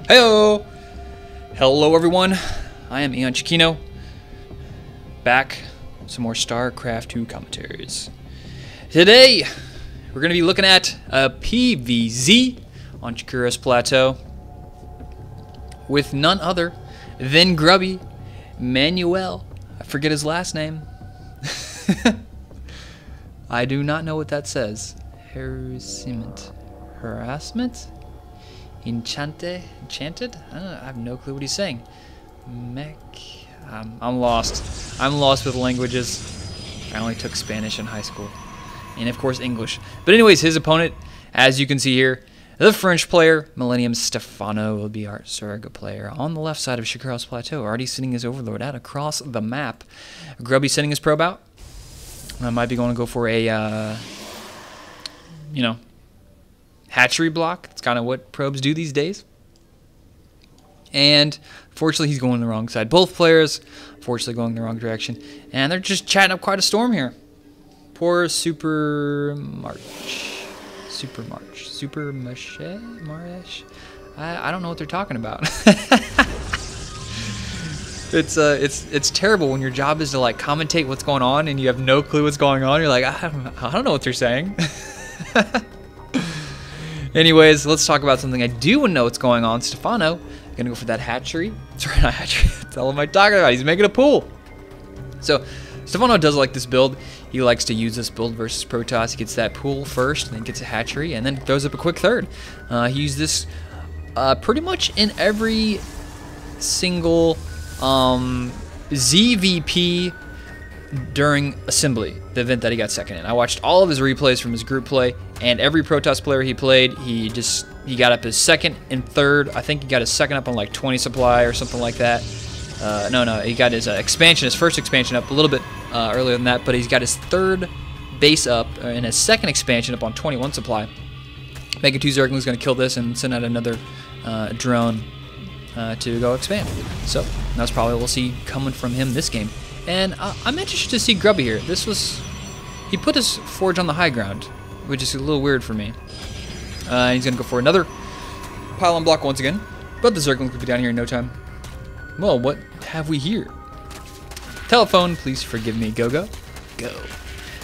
Heyo! Hello everyone, I am EonShiKeno, back with some more Starcraft 2 commentaries. Today, we're going to be looking at a PvZ on Chikuros Plateau with none other than Grubby Manuel. I forget his last name. I do not know what that says. Harassment? Enchanted? I have no clue what he's saying. I'm lost. I'm lost with languages. I only took Spanish in high school. And of course English. But anyways, his opponent, as you can see here, the French player, Millennium Stephano, will be our Zerg player on the left side of Chikuros Plateau, already sending his Overlord out across the map. Grubby sending his probe out. I might be going to go for a, hatchery block. It's kind of what probes do these days. And fortunately, he's going the wrong side. Both players, fortunately, going the wrong direction. And they're just chatting up quite a storm here. Poor Super March. I don't know what they're talking about. It's terrible when your job is to like commentate what's going on and you have no clue what's going on. You're like, I don't know what they're saying. Anyways, let's talk about something I do know what's going on. Stephano, gonna go for that hatchery. Sorry, not hatchery. What the hell am I talking about? He's making a pool. So Stephano does like this build. He likes to use this build versus Protoss. He gets that pool first, and then gets a hatchery, and then throws up a quick third. He used this pretty much in every single ZvP during Assembly, the event that he got second in. I watched all of his replays from his group play, and every Protoss player he played, he got up his second and third. I think he got his second up on like 20 supply or something like that. No, he got his expansion, his first expansion up a little bit earlier than that, but he's got his third base up and his second expansion up on 21 supply. Mega 2 Zergling's going to kill this and send out another drone to go expand. So that's probably what we'll see coming from him this game. And I'm interested to see Grubby here. He put his forge on the high ground, which is a little weird for me. He's going to go for another pylon block once again, but the Zergling could be down here in no time. Well, what have we here? Telephone, please forgive me. Go.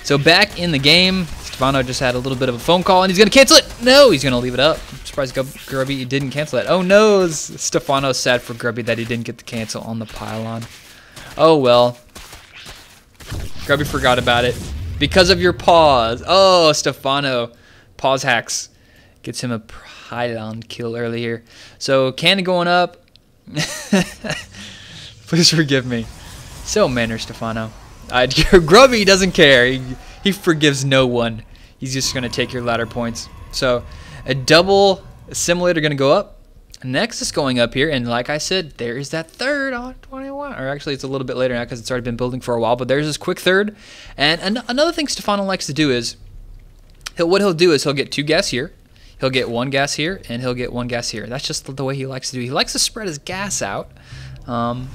So back in the game, Stephano just had a little bit of a phone call, and he's going to cancel it. No, he's going to leave it up. I'm surprised Grubby didn't cancel that. Oh no, Stephano's sad for Grubby that he didn't get the cancel on the pylon. Oh well. Grubby forgot about it because of your pause. Oh, Stephano. Pause hacks. Gets him a pylon kill early here. So cannon going up. Please forgive me. So manner, Stephano. Grubby doesn't care. He forgives no one. He's just going to take your ladder points. So a double assimilator going to go up. Next is going up here, and like I said, there is that third on 21. Or actually, it's a little bit later now because it's already been building for a while, but there's this quick third. And another thing Stephano likes to do is, what he'll do is he'll get 2 gas here, he'll get 1 gas here, and he'll get 1 gas here. That's just the way he likes to do. He likes to spread his gas out. And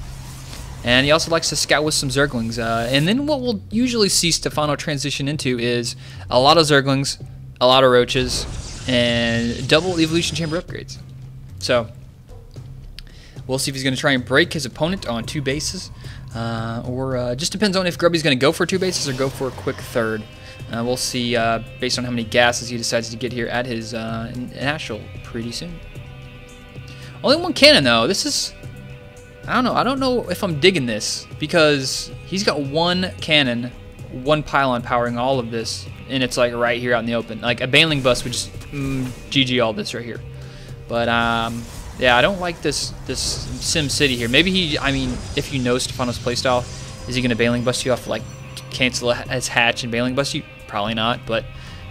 he also likes to scout with some Zerglings. And then what we'll usually see Stephano transition into is a lot of Zerglings, a lot of roaches, and double evolution chamber upgrades. So we'll see if he's going to try and break his opponent on 2 bases, or just depends on if Grubby's going to go for 2 bases or go for a quick third. We'll see based on how many gases he decides to get here at his Nashville pretty soon. Only 1 cannon though. This is, I don't know if I'm digging this because he's got 1 cannon, 1 pylon powering all of this, and it's like right here out in the open. Like a Baneling bus would just GG all this right here. But yeah, I don't like this Sim City here. Maybe if you know Stephano's playstyle, is he going to Baneling bust you off, like cancel his hatch and Baneling bust you? Probably not. But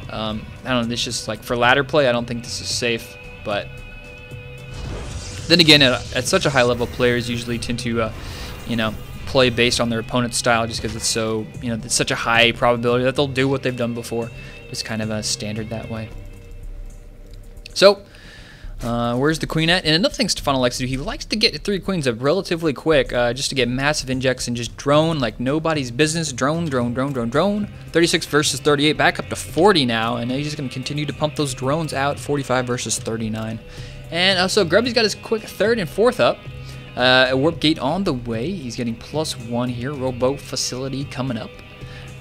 I don't know. This just like for ladder play, I don't think this is safe. But then again, at such a high level, players usually tend to play based on their opponent's style, just because it's so it's such a high probability that they'll do what they've done before. Just kind of a standard that way. So. Where's the queen at? And another thing Stephano likes to do, he likes to get 3 queens up relatively quick, just to get massive injects and just drone like nobody's business. Drone. 36 versus 38, back up to 40 now, and he's just going to continue to pump those drones out. 45 versus 39. And also, Grubby's got his quick 3rd and 4th up. A warp gate on the way. He's getting +1 here. Robo facility coming up.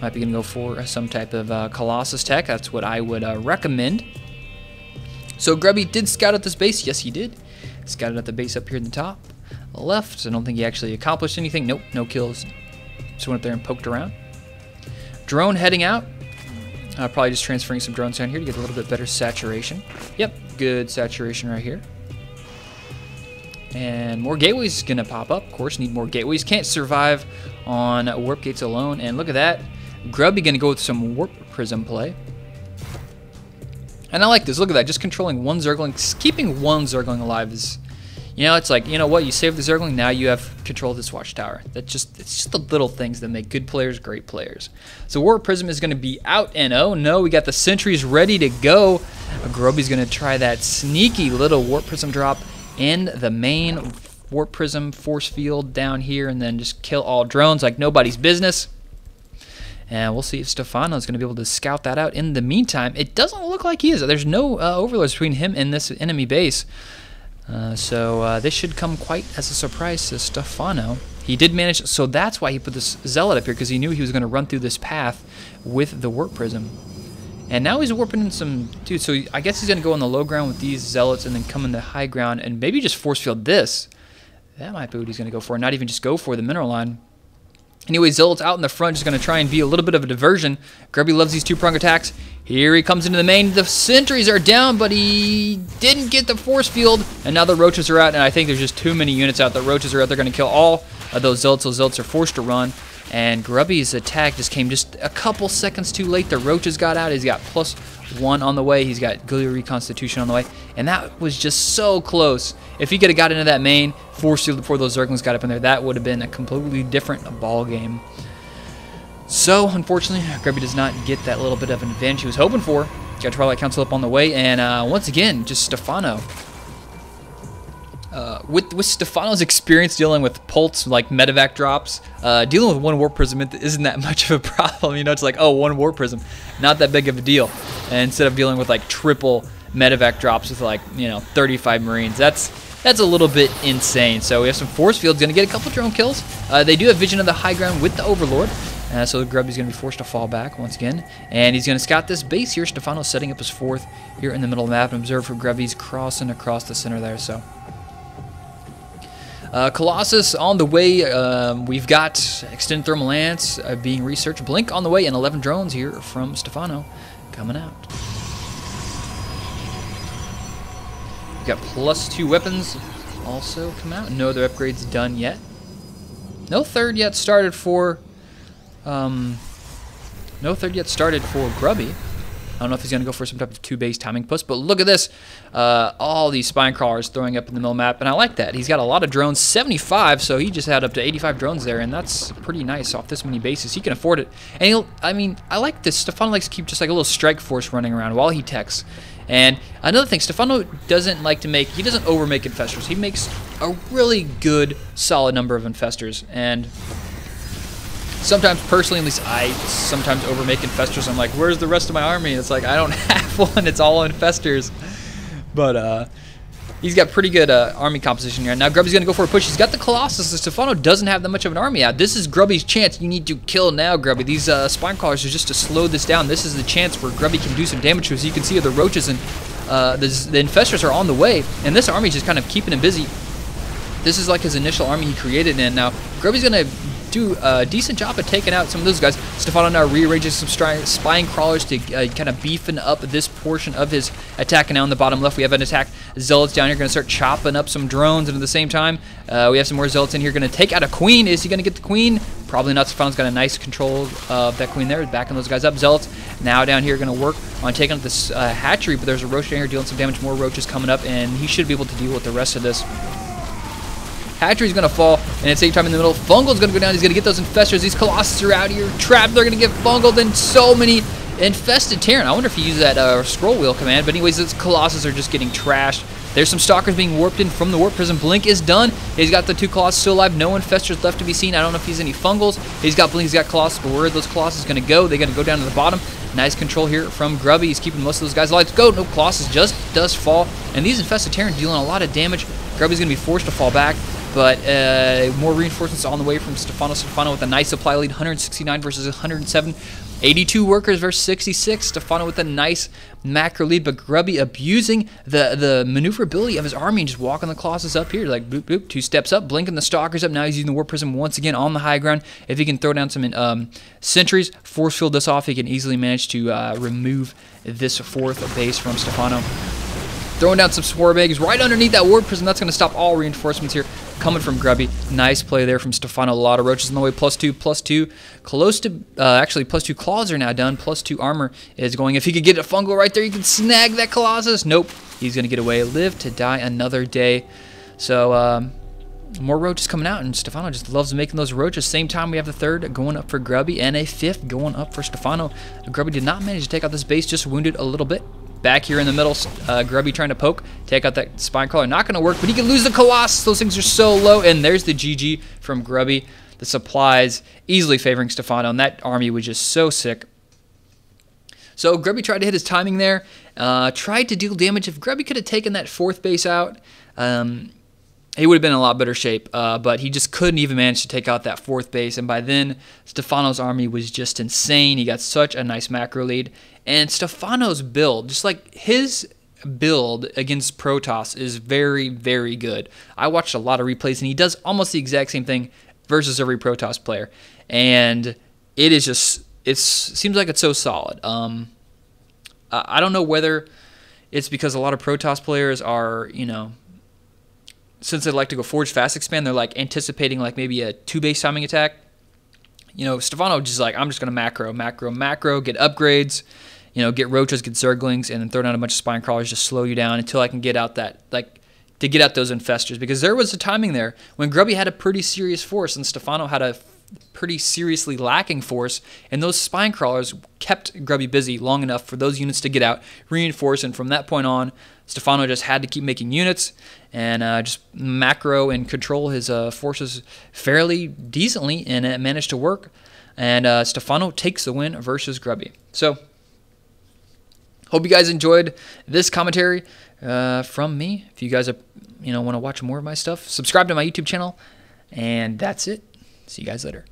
Might be going to go for some type of Colossus tech. That's what I would recommend. So Grubby did scout out this base. Yes, he did. Scouted out the base up here in the top left. I don't think he actually accomplished anything. Nope, no kills. Just went up there and poked around. Drone heading out. Probably just transferring some drones down here to get a little bit better saturation. Yep, good saturation right here. And more gateways going to pop up. Of course, need more gateways. Can't survive on warp gates alone. And look at that. Grubby going to go with some warp prism play. And I like this. Look at that. Just controlling one Zergling. Keeping one Zergling alive is, you know, it's like, you know what? You save the Zergling, now you have control of this watchtower. It's just the little things that make good players great players. So Warp Prism is going to be out, and oh no, we got the sentries ready to go. Grubby's going to try that sneaky little Warp Prism drop in the main Warp Prism force field down here, and then just kill all drones like nobody's business. And we'll see if Stephano is going to be able to scout that out. In the meantime, it doesn't look like he is. There's no overlords between him and this enemy base. So this should come quite as a surprise to Stephano. He did manage, so that's why he put this Zealot up here, because he knew he was going to run through this path with the Warp Prism. And now he's warping in some, dude, so I guess he's going to go on the low ground with these Zealots and then come in the high ground and maybe just force field this. That might be what he's going to go for, not even just go for the mineral line. Anyway, Zealot's out in the front, just going to try and be a little bit of a diversion. Grubby loves these two-prong attacks. Here he comes into the main. The sentries are down, but he didn't get the force field. And now the roaches are out, and I think there's just too many units out. The roaches are out. They're going to kill all of those Zealots. Those Zealots are forced to run. And Grubby's attack just came just a couple seconds too late. The roaches got out. He's got +1 on the way. He's got Gilly Reconstitution on the way. And that was just so close. If he could have got into that main force field before those Zerglings got up in there, that would have been a completely different ball game. So, unfortunately, Grubby does not get that little bit of an advantage he was hoping for. Got Twilight Council up on the way. And once again, just Stephano. With Stephano's experience dealing with Pulse, like medevac drops, dealing with one Warp Prism isn't that much of a problem. You know, it's like, oh, one Warp Prism, not that big of a deal. And instead of dealing with like triple medevac drops with like, you know, 35 Marines, that's a little bit insane. So we have some force fields, going to get a couple drone kills. They do have vision of the high ground with the Overlord. So Grubby's going to be forced to fall back once again. And he's going to scout this base here. Stephano's setting up his 4th here in the middle of the map. And observe for Grubby's crossing across the center there. So Colossus on the way. We've got Extended Thermal Lance being researched. Blink on the way, and 11 drones here from Stephano coming out. We've got +2 weapons also come out. No other upgrades done yet. No third yet started for Grubby. I don't know if he's going to go for some type of 2-base timing push, but look at this. All these spine crawlers throwing up in the middle map, and I like that. He's got a lot of drones, 75, so he just had up to 85 drones there, and that's pretty nice off this many bases. He can afford it. And I like this. Stephano likes to keep just like a little strike force running around while he techs. And another thing, Stephano doesn't like to he doesn't overmake infestors. He makes a really good, solid number of infestors, and sometimes, personally, at least I sometimes overmake infestors. I'm like, where's the rest of my army? It's like, I don't have one. It's all infestors. But he's got pretty good army composition here. Now Grubby's going to go for a push. He's got the Colossus. The Stephano doesn't have that much of an army out. This is Grubby's chance. You need to kill now, Grubby. These spine crawlers are just to slow this down. This is the chance where Grubby can do some damage to us. You can see the roaches and the infestors are on the way. And this army is just kind of keeping him busy. This is like his initial army he created. And now Grubby's going to do a decent job of taking out some of those guys. Stephano now rearranges some spine crawlers to kind of beefing up this portion of his attack. And now in the bottom left, we have an attack. Zealots down here going to start chopping up some drones, and at the same time, we have some more Zealots in here going to take out a queen. Is he going to get the queen? Probably not. Stephano's got a nice control of that queen there, backing those guys up. Zealots now down here going to work on taking out this hatchery, but there's a roach down here dealing some damage. More roaches coming up, and he should be able to deal with the rest of this. Hatchery's going to fall, and at the same time in the middle, Fungal's going to go down. He's going to get those infestors. These Colossus are out here trapped. They're going to get Fungaled, and so many Infested Terran. I wonder if he used that scroll wheel command. But anyways, those Colossus are just getting trashed. There's some Stalkers being warped in from the Warp Prism. Blink is done. He's got the 2 Colossus still alive. No Infestors left to be seen. I don't know if he's any Fungals. He's got Blink, he's got Colossus, but where are those Colossus going to go? They're going to go down to the bottom. Nice control here from Grubby. He's keeping most of those guys alive. Let's go. No, Colossus just does fall. And these Infested Terran dealing a lot of damage. Grubby's going to be forced to fall back. But more reinforcements on the way from Stephano. Stephano with a nice supply lead. 169 versus 107. 82 workers versus 66. Stephano with a nice macro lead, but Grubby abusing the maneuverability of his army and just walking the Colossus up here. Like, boop, boop, 2 steps up, blinking the Stalkers up. Now he's using the Warp Prism once again on the high ground. If he can throw down some sentries, force field this off, he can easily manage to remove this 4th base from Stephano. Throwing down some Swarm Eggs right underneath that Warp Prism. That's going to stop all reinforcements here coming from Grubby. Nice play there from Stephano. A lot of roaches on the way. +2, close to, actually +2 claws are now done. +2 armor is going. If he could get a fungal right there, you can snag that Colossus. Nope. He's going to get away. Live to die another day. So, more roaches coming out, and Stephano just loves making those roaches. Same time, we have the 3rd going up for Grubby, and a 5th going up for Stephano. Grubby did not manage to take out this base, just wounded a little bit. Back here in the middle, Grubby trying to poke, take out that spine crawler. Not going to work, but he can lose the Colossus. Those things are so low, and there's the GG from Grubby. The supplies easily favoring Stephano, and that army was just so sick. So Grubby tried to hit his timing there, tried to deal damage. If Grubby could have taken that 4th base out, he would have been in a lot better shape, but he just couldn't even manage to take out that 4th base, and by then, Stephano's army was just insane. He got such a nice macro lead, and Stephano's build, just like his build against Protoss, is very, very good. I watched a lot of replays, and he does almost the exact same thing versus every Protoss player, and it is just, it seems like it's so solid. I don't know whether it's because a lot of Protoss players are, you know, since they like to go Forge Fast Expand, they're like anticipating like maybe a 2-base timing attack. You know, Stephano just like, I'm just going to macro, get upgrades, you know, get roaches, get zerglings, and then throw down a bunch of spine crawlers, just slow you down until I can get out that, like, to get out those infestors. Because there was a timing there when Grubby had a pretty serious force and Stephano had a pretty seriously lacking force, and those spine crawlers kept Grubby busy long enough for those units to get out, reinforce, and from that point on, Stephano just had to keep making units and just macro and control his forces fairly decently, and it managed to work. And Stephano takes the win versus Grubby. So, hope you guys enjoyed this commentary from me. If you guys are, want to watch more of my stuff, subscribe to my YouTube channel, and that's it. See you guys later.